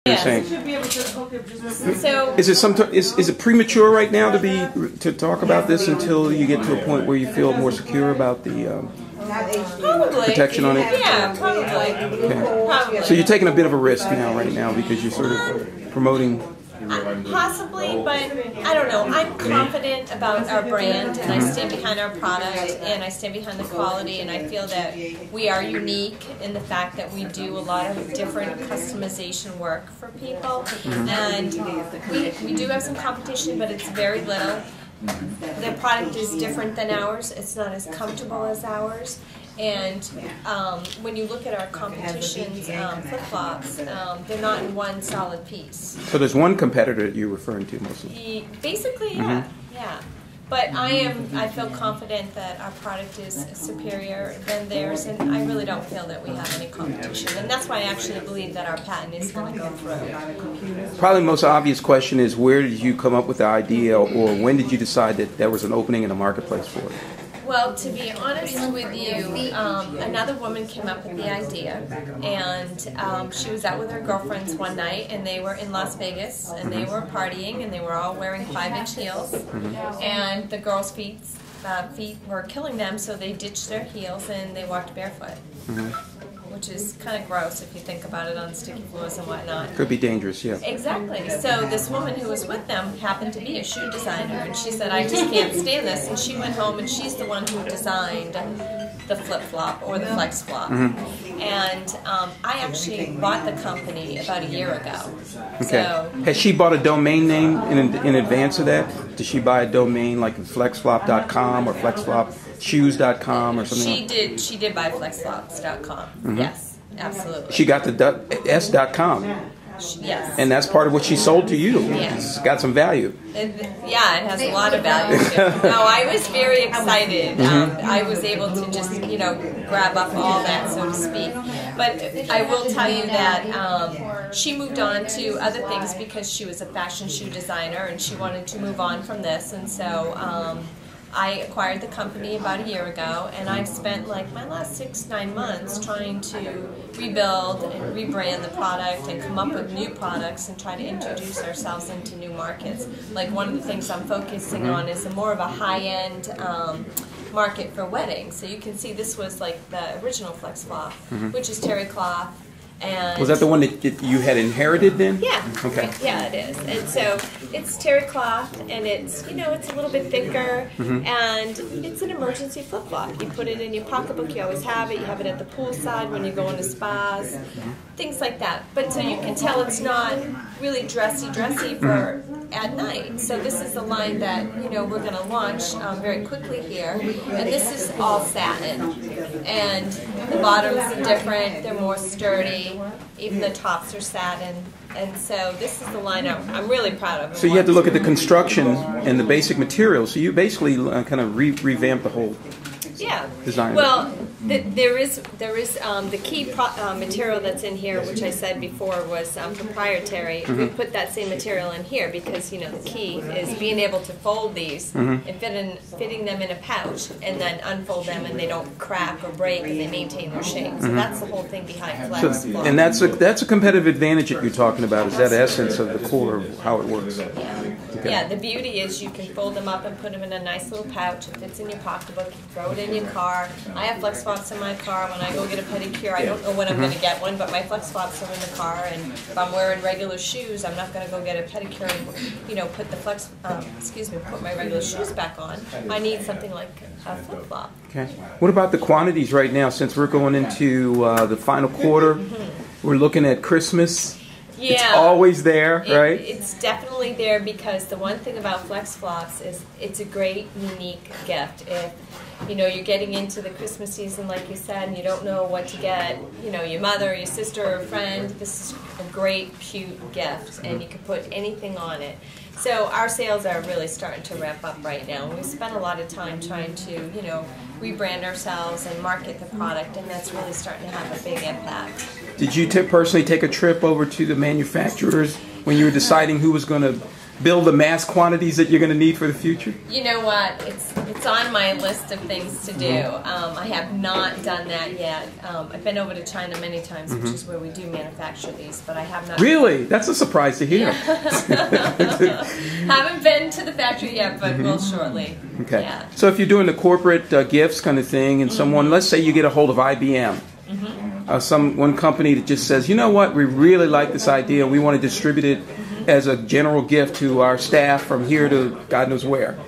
you're saying. So Is it is it premature right now to talk about this until you get to a point where you feel more secure about the probably protection on it? Yeah, probably. Okay. Probably. So you're taking a bit of a risk right now because you're sort of promoting. Possibly, but I don't know. I'm confident about our brand, and I stand behind our product, and I stand behind the quality, and I feel that we are unique in the fact that we do a lot of different customization work for people, and we do have some competition, but it's very little. The product is different than ours. It's not as comfortable as ours. And when you look at our competition's flip-flops, they're not in one solid piece. So there's one competitor that you're referring to mostly? Basically, yeah. Yeah. But I feel confident that our product is superior than theirs, and I really don't feel that we have any competition. And that's why I actually believe that our patent is going to go through. Probably the most obvious question is, where did you come up with the idea, or when did you decide that there was an opening in the marketplace for it? Well, to be honest with you, another woman came up with the idea, and she was out with her girlfriends one night, and they were in Las Vegas, and they were partying, and they were all wearing 5-inch heels, and the girls' feet were killing them, so they ditched their heels and they walked barefoot. Which is kind of gross if you think about it on sticky floors and whatnot. Could be dangerous, yeah. Exactly. So this woman who was with them happened to be a shoe designer, and she said, I just can't stand this. And she went home, and she's the one who designed the flip-flop or the FlexiFlop. And I actually bought the company about a year ago. Okay. So, has she bought a domain name in advance of that? Did she buy a domain like FlexiFlop.com or FlexiFlopShoes.com or something? She did buy FlexiFlops.com. Yes, absolutely. She got the S.com. Yes. And that's part of what she sold to you. Yes. It's got some value. Yeah, it has a lot of value. No, I was very excited. I was able to just, grab up all that, so to speak. But I will tell you that she moved on to other things because she was a fashion shoe designer, and she wanted to move on from this. And so I acquired the company about a year ago, and I've spent like my last 6-9 months trying to rebuild and rebrand the product and come up with new products and try to introduce ourselves into new markets. Like one of the things I'm focusing on is more of a high-end market for weddings. So you can see this was like the original FlexiFlop, which is terry cloth. And was that the one that you had inherited then? Yeah. Okay. Yeah, it is. And so it's terry cloth, and it's it's a little bit thicker, and it's an emergency flip flop. You put it in your pocketbook. You always have it. You have it at the poolside when you're going to spas, things like that. But so you can tell it's not really dressy for at night. So this is a line that we're going to launch very quickly here, and this is all satin, and the bottoms are different. They're more sturdy. Even the tops are satin, and so this is the line I'm really proud of. So you have to look at the construction and the basic materials. So you basically kind of revamped the whole design. Well, there is the key material that's in here, which I said before was proprietary. We put that same material in here because the key is being able to fold these and fitting them in a pouch, and then unfold them, and they don't crack or break, and they maintain their shape. So that's the whole thing behind FlexiFlop. And that's a competitive advantage that you're talking about. Is that essence of the core of how it works? Okay. Yeah, the beauty is you can fold them up and put them in a nice little pouch. It fits in your pocketbook. You throw it in your car. I have FlexiFlops in my car. When I go get a pedicure, I don't know when I'm going to get one, but my FlexiFlops are in the car. And if I'm wearing regular shoes, I'm not going to go get a pedicure and put the put my regular shoes back on. I need something like a flip flop. Okay. What about the quantities right now? Since we're going into the final quarter, we're looking at Christmas. Yeah, it's always there, right? It's definitely there because the one thing about FlexiFlops is it's a great, unique gift. If you're getting into the Christmas season, like you said, and you don't know what to get, your mother, your sister, or a friend, this is a great, cute gift, and you can put anything on it. So our sales are really starting to ramp up right now. We spent a lot of time trying to, rebrand ourselves and market the product, and that's really starting to have a big impact. Did you personally take a trip over to the manufacturers when you were deciding who was going to build the mass quantities that you're going to need for the future? You know what? It's on my list of things to do. I have not done that yet. I've been over to China many times, which is where we do manufacture these, but I have not. Really? That's a surprise to hear. Haven't been to the factory yet, but will shortly. Okay. Yeah. So if you're doing the corporate gifts kind of thing, and someone, let's say you get a hold of IBM, one company that just says, you know what, we really like this idea, we want to distribute it as a general gift to our staff from here to God knows where.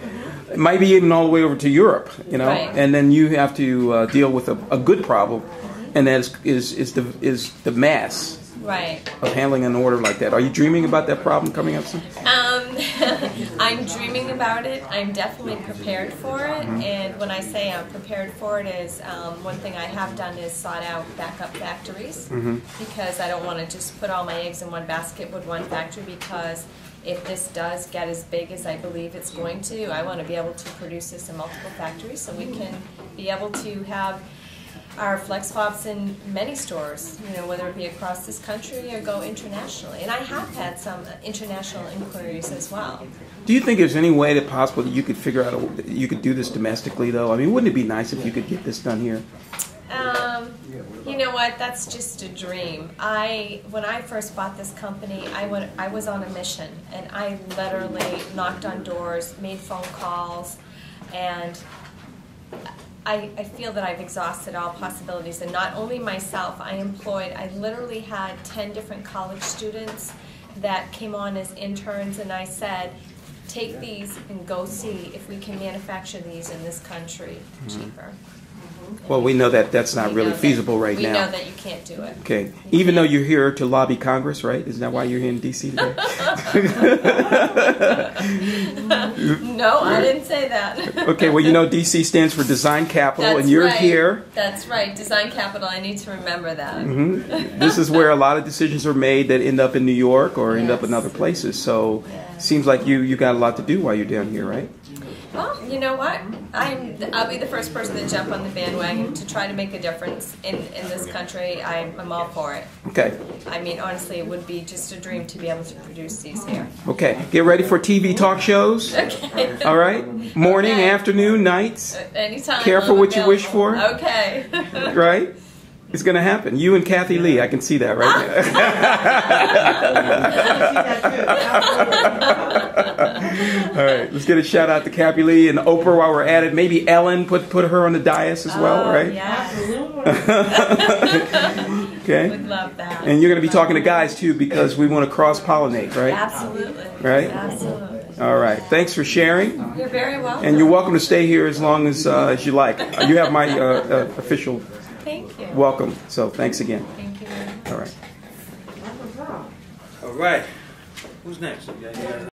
It might be even all the way over to Europe, you know, Right. and then you have to deal with a good problem, and that is the mass Right. of handling an order like that. Are you dreaming about that problem coming up soon? I'm dreaming about it. I'm definitely prepared for it. And when I say I'm prepared for it is one thing I have done is sought out backup factories because I don't want to just put all my eggs in one basket with one factory, because if this does get as big as I believe it's going to, I want to be able to produce this in multiple factories so we can be able to have our FlexiFlops in many stores, you know, whether it be across this country or go internationally. And I have had some international inquiries as well. Do you think there's any way that possible that you could figure out you could do this domestically, though? I mean, wouldn't it be nice if you could get this done here? You know what? That's just a dream. When I first bought this company, I was on a mission, and I literally knocked on doors, made phone calls, and I feel that I've exhausted all possibilities. And not only myself, I literally had 10 different college students that came on as interns, and I said, take these and go see if we can manufacture these in this country cheaper. Well, we know that that's not really feasible right now. We know that you can't do it. Okay. Even though you're here to lobby Congress, right? Isn't that why you're here in D.C. today? No, I didn't say that. Okay, well, you know D.C. stands for Design Capital, That's and you're right. here. That's right. Design Capital. I need to remember that. This is where a lot of decisions are made that end up in New York or end up in Yes. other places. So Yes. seems like you got a lot to do while you're down here, right? Well, you know what? I'll be the first person to jump on the bandwagon to try to make a difference in this country. I'm all for it. Okay. I mean, honestly, it would be just a dream to be able to produce these here. Okay. Get ready for TV talk shows. Okay. All right? Morning, Okay. afternoon, nights. Anytime. Careful I'm what you wish for. available. Okay. Right? It's going to happen. You and Kathy Lee, I can see that right now. All right, let's get a shout out to Kathy Lee and Oprah while we're at it. Maybe Ellen, put her on the dais as well, right? Yeah. Okay. Would love that. And you're going to be talking to guys too, because we want to cross-pollinate, right? Absolutely. Right? Absolutely. All right. Thanks for sharing. You're very welcome. And you're welcome to stay here as long as you like. You have my official Thank you. welcome. So thanks again. Thank you. All right. All right. Who's next?